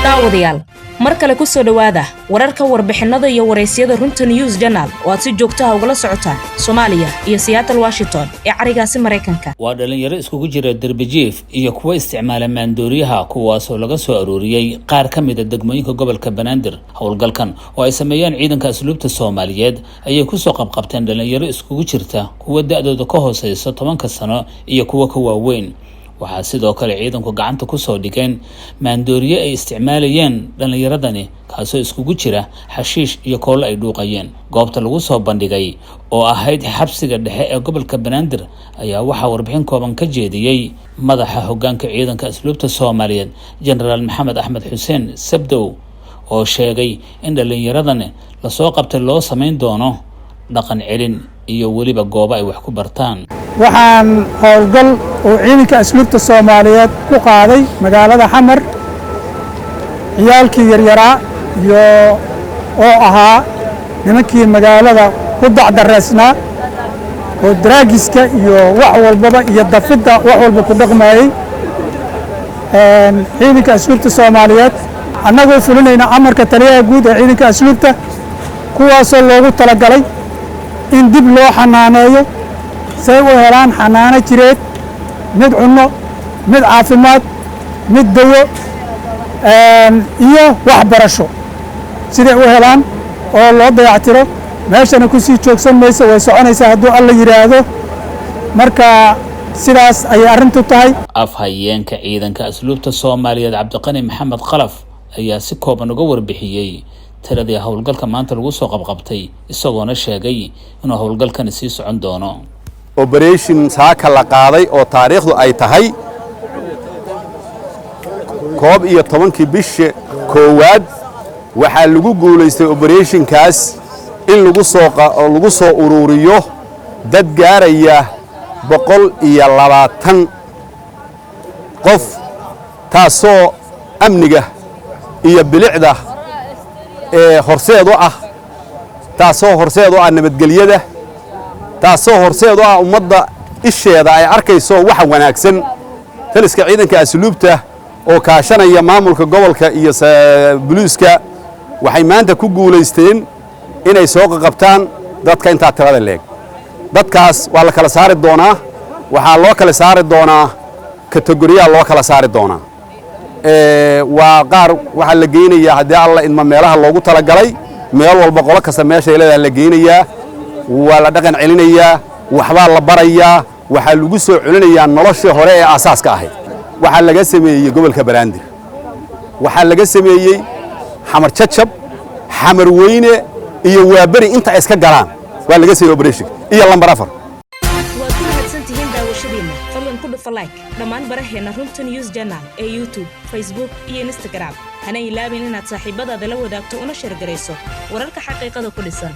daawadayaal mar kale ku soo dhawaada wararka warbixinada iyo wareysyada runta news journal oo aad si joogto ah ugala socotaan Soomaaliya iyo Seattle Washington ee carigaasi Mareykanka. waa dhalinyaro iskugu jira darbijiif iyo kuwa isticmaala maandooriyaha kuwaas oo laga soo aruuriyay qaar ka mid ah degmooyinka gobolka Banaadir. howlgalkan oo ay sameeyeen ciidanka asluubta Soomaaliyeed ayay ku soo qabqabteen dhalinyaro iskugu jirta kuwa da'dooda ka hooseysa 10 sano iyo kuwa ka waaweyn. waxaa sidoo kale ciidanku gacanta ku soo dhigeen maandooriye ay isticmaalayeen dhalinyaradani kaasoo iskugu jira xashiish iyo koolo ay dhuuqayeen. goobta lagu soo bandhigay oo ahayd xabsiga dhexe ee gobolka Banaadir ayaa waxaa warbixin kooban ka jeediyay madaxa hoggaanka ciidanka asluubta Soomaaliyeed General Maxamed Axmed Xuseen Sabdow oo sheegay in dhalinyaradani la soo qabtay loo sameyn doono dhaqan celin iyo waliba goobo ay wax ku bartaan. waxaan howlgal oo ciidanka asluubta Soomaaliyeed ku qaaday magaalada Xamar ciyaalkii yaryaraa iyo oo ahaa nimankii magaalada ku dacdareysnaa oo draagiska iyo wax walbaba iyo dafidda wax walba ku dhaqmayay ciidanka asluubta Soomaaliyeed annagoo fulinayna amarka taliyaha guud ee ciidanka asluubta kuwaasoo loogu talagalay in dib loo xanaaneeyo say u helaan xanaano jireed mid cunno mid caafimaad mid dawo iyo waxbarasho siday u helaan oo loo dayactiro meeshana ku sii joogsan mayso way soconaysaa hadduu alla yiraahdo marka sidaas ayay arrintu tahay. afhayeenka ciidanka asluubta Soomaaliyeed Cabdiqani Maxamed Qalaf ayaa si kooban uga warbixiyay tiradii howlgalka maanta lagu soo qabqabtay isagoona sheegay inuu howlgalkan sii socon doono. operation saaka la qaaday oo taariikhdu ay tahay 11 bisha koowaad waxaa lagu guuleystay operationkaas in lagu soo ururiyo dad gaaraya 120 qof taasoo amniga iyo bilicda horseed u ah taasoo horseed u ah nabadgelyada taasoo horseed u ah ummadda isheeda ay arkayso wax wanaagsan. taliska ciidanka asluubta oo kaashanaya maamulka gobolka iyo booliiska waxay maanta ku guuleysteen inay soo qabtaan dadka inta tirada leeg. dadkaas waa la kala saari doonaa waxaa loo kala saari doonaa kategoriya loo kala saari doonaa waa qaar waxa la geynayaa hadii alla in meelaha loogu talagalay meel walba qolo kasta meesha leedahay la geynayaa waa la dhaqan celinayaa waxba la barayaa waxa lagu soo celinayaa noloshii hore ee asaaska ahayd. waxa laga sameeyay gobolka Banaadir waxa laga sameeyay Xamar Jajab Xamar Weyne iyo Waabari inta iska galaan waa laga sameeyay operation iyo lambar 4. waad ku mahadsantihiin daawashadiina fadlan ku dhufa like dhammaan baraheena runta news journal ee YouTube Facebook iyo Instagram hana ilaabin inaad saaxiibadaada la wadaagto una share gareyso wararka xaqiiqada ku dhisan.